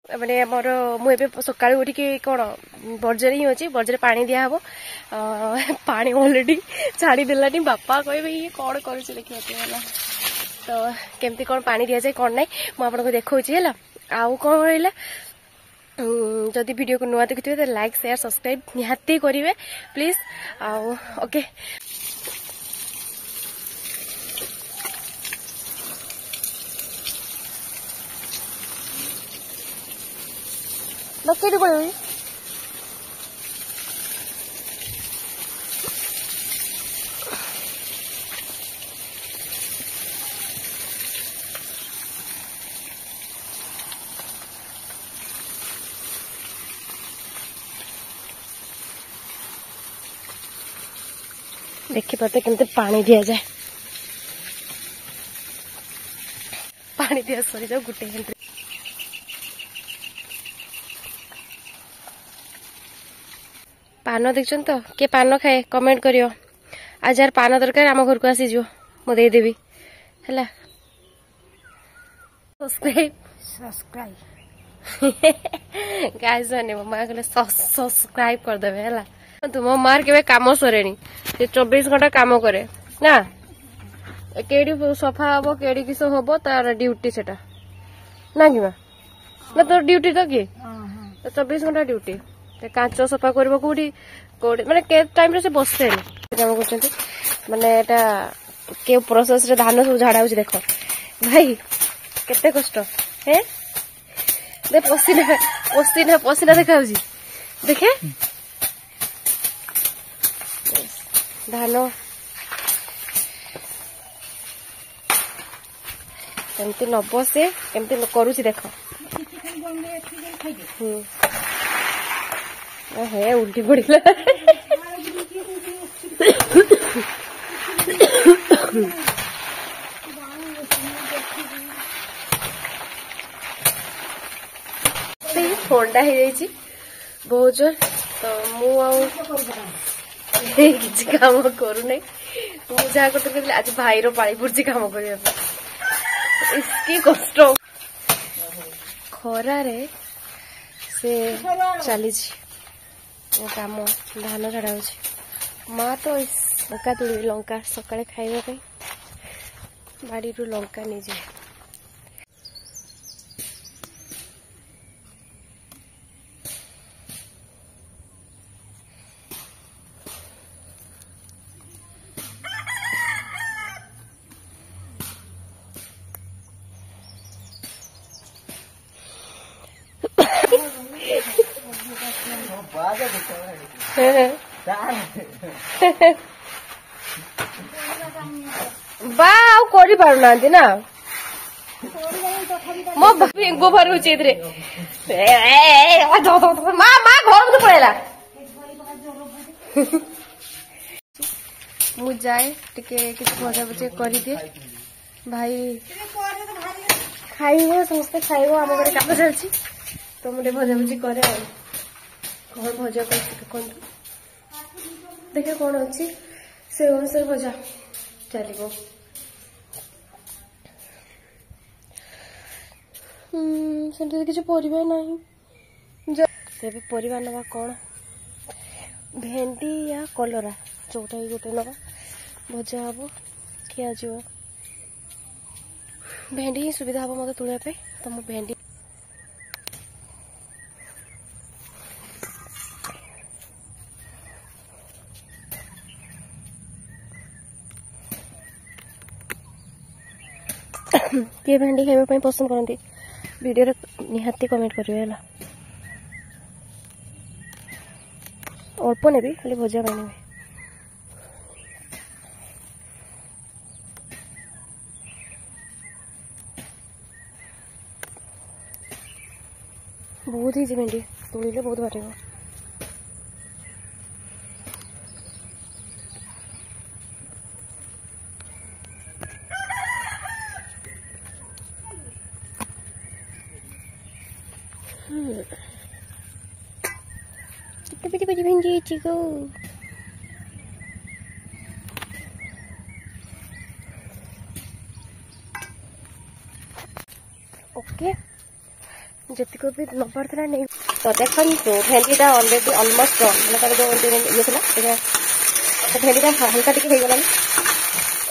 माने मोर मुझे सका उठिकी कौन बर्जर ही अच्छी बर्जर पा दिहब पा अलरेडी छाड़देलानी बापा कहे ये कौन कर देखा तो केमती कौन पानी दि जाए कौन ना मुझे देखा है आउ कौन रहा जदि वीडियो को नुआ देखुए तो लाइक शेयर सब्सक्राइब निहाती करेंगे प्लीज आउ ओके लकेट पड़े देखी पाते केमते पानी दिया जाए पानी दिया सरी जाओ गुटे घंटे पान देखछन तो के पान खाए कमेंट करियो आज यार पान दरकार आम घर को आसी जो मु दे देबी हैला सब्सक्राइब गाइस ने मम्मा कहले सब्सक्राइब कर देबे हैला तुम मार के काम सरेनी 24 घंटा काम करे ना केडी सफा हम केडी किस हम तार ड्यूटी सेटा ना कि ना तोर ड्यूटी तो कि 24 घंटा ड्यूटी कांच सफा कर कौटी माने के टाइम से बसे काम कर माने एटा के प्रोसेस रे धान सब झाड़ा होची देखो भाई केते कष्ट हे दे पसीना पसीना पसीना देखा होची देखे धान केमती न बसे केमती करुची देख हे उल्टी पड़ा ठंडा हो बहुत जोर तो मुझे काम करूना मुझे करते आज भाईर पाई पड़ी काम करने इसकी कष्ट खरारे से चली काम धान झाड़ा हो माँ तो लंका तुड़ी लंका सका खाइबा बाड़ी रू लंका नहीं जाए बाऊ करी पारु नांती ना मो गोबर होची इधरे मां मां घर में पड़ेला मु जाए टिके किछ भजा भजे करी दे भाई खाइबो समस्त खाइबो हम घरे काम चलची तो मुझे भजा भजी करे घर भजा कर देखे कौन अच्छी से अनुसार भजा चलो सेमती किसी परिवा ना तेरे परिवा नवा कौन भेंडी या कलरा चौटा ही गोटे नवा भजा हम खिया जा भेंडी ही सुविधा हम मत तुलिया तो मु भेंडी किए भेंडी खाइबा पसंद करती वीडियो निहाती कमेंट करेंगे अल्प नेबी खाली भजा बने बहुत ही भेंडी तोड़े बहुत बाटे कितने बड़ी भिंडी चिको ओके जति को भी नंबर था नहीं तो देखन तो भेंडीटा ऑलरेडी ऑलमोस्ट डन मतलब जो ये था तो भेंडीटा हल्का टिके हो गला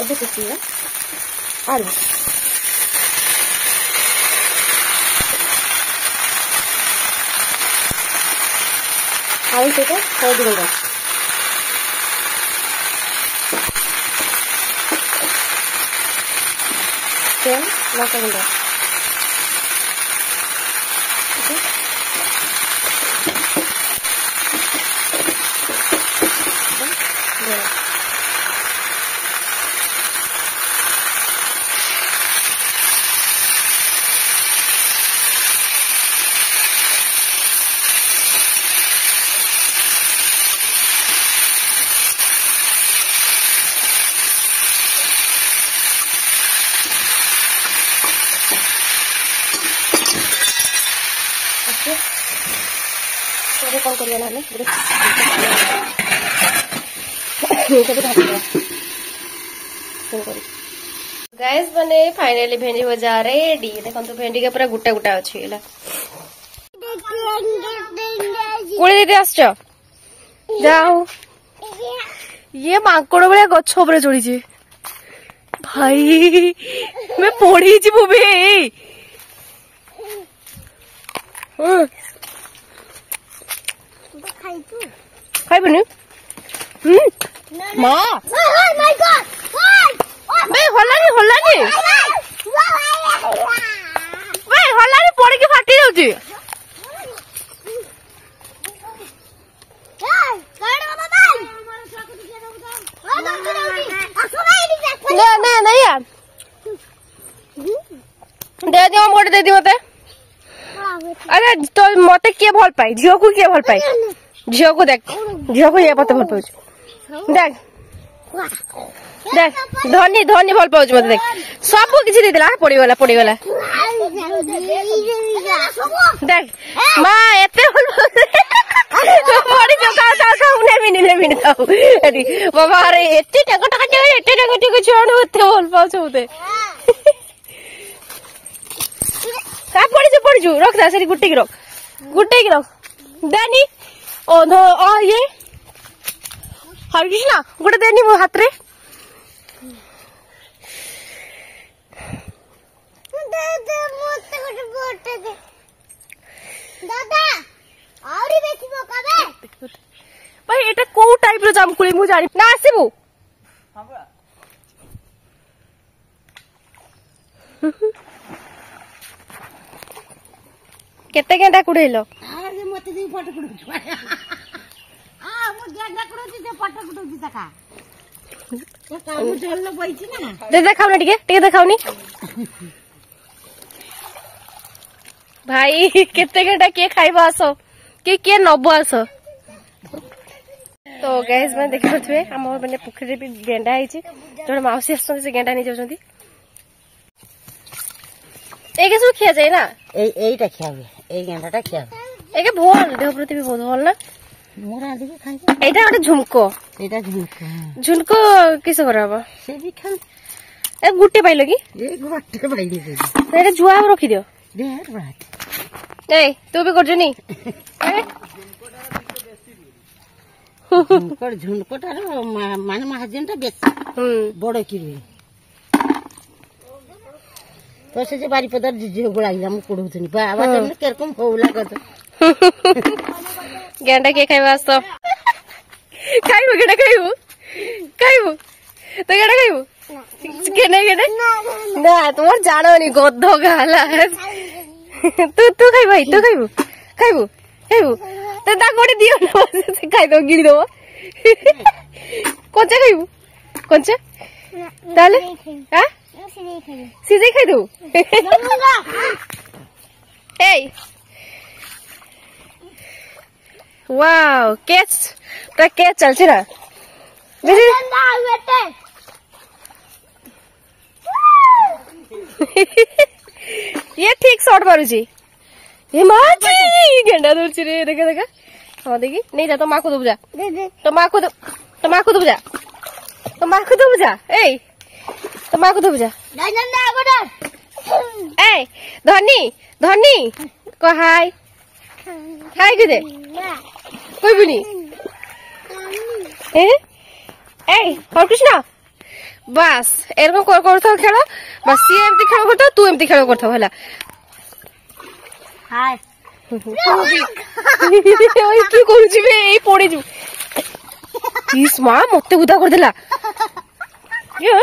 एबे कुचिया आलू आलू से तो हो दिगला तेल लगा दिया कौन कर गाइस बने फाइनली भेंडी भजा रेडी देखो तो भेंडी के पूरा गुटा गुटा अच्छी कोड़ी दीदी आस जाओ ये माकड़ भाया गछ उपरे चढ़ी भाई मैं पड़ी बे खाइबुनि मा हलानी हलानी हलानी पड़ी की फाटी जाउची नहीं यार दे दियो मोटे दे दी मते अरे तो मते किए भल पाई झियो को किए भल पाई झियो को देख झियो को ये पते भल पाउछ देख देख धनी धनी भल पाउछ मते देख सब किछि दे दिला पड़ी गला देख मां एते भल पड़ी जो का ने मिनी खाऊ एडी बाबा रे एते टका छोड़ एते भल पाउछ मते का पड़ी छु रख दा सरी गुट्टी की रख देनी ओ नो ओ ये हर कृष्णा गुटे देनी मो हाथ रे दे मोते गुटे बोटे दे दादा आउरी बेसी बोकाबे भाई एटा को टाइप रो जामकुली मु जानि ना आसीबू हां बा केते गेंडा कुड़ेलो अरे मते दी फट कुड़ू आ मु गेंडा कुड़ू जे फट कुड़ू जी तका तो काम चललो बइची ना दे देखाव ना टिके देखावनी भाई केते गेंडा के खाइबो आसो के नबो आसो तो गाइस मैं देखि पथवे हमर माने पोखरी भी गेंडा आइची जण माउसी आसन से गेंडा नि जाउछंती एके सु खिया जाय ना एटा खिया हुए ए गेंडाटा खिया एके भोल देह प्रति भी बहुत भल ना मोरा आदि के खाइ एटा ओटे झुमको एटा झुमको किस करबा से भी खा ए गुटे पाइलो की ए गुटे पाइली एटा जुआ रखि दियो दे बात ए तू भी कर जनी झुनकोटार माने महाजनटा बेसी बड़ की रे तो से बारी पदर जे गोलाइला मु पडुथनी बाबा तने केरकम होउला गत गेंडा के खाइबास तो खाइबो गेंडा खाइबो तो गेंडा खाइबो केने ना तोर जानोनी गद्ध गाला तू खाइ भाई तू खाइबो तो ता गोटे दियो ना से खाइ दो गिरी दो कोंचा खाइबो कोंचा ताले हां सीधे खाइ दो ए वाओ कैच तो कैच चल छी ना ये ठीक शॉट मारू छी ये माची गेंडा दूर छी रे देखा हां देखी नहीं जा तो मां को दब जा तो मां को दब जा ए तो मां को दब जा ए धनी कह हाय हाय के दे कोई भी नहीं हर कृष्ण बास एरकम कर खेल बस सी एमती खेल करता तू एमती खेल करता है हाय कि करूची बे ए पड़ी जु इस मां मते उदा कर देला ये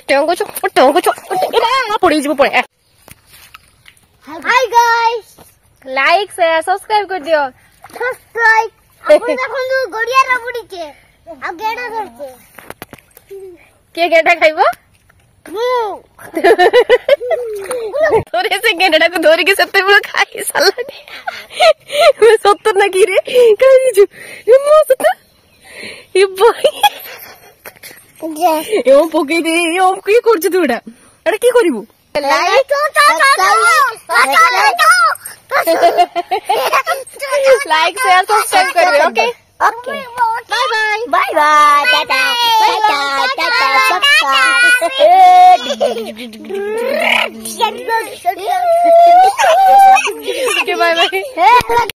टंगो छो ए पड़ी जु पड़े hi guys like share subscribe कर दियो सब्सक्राइब अपन देखो गड़िया रबड़ी के आ गेड़ा धरते के गेड़ा खाइबो से गेंडा को धोरी के सत्तर बड़ा खाई साला मैं सत्तर ना की रे कहीं जो ये मस्त ये भाई ये पके दे ये की करछ तू एटा एटा की करिवु लाइक लाइक शेयर सब्सक्राइब करबे okay okay bye bye bye bye tata tata bye bye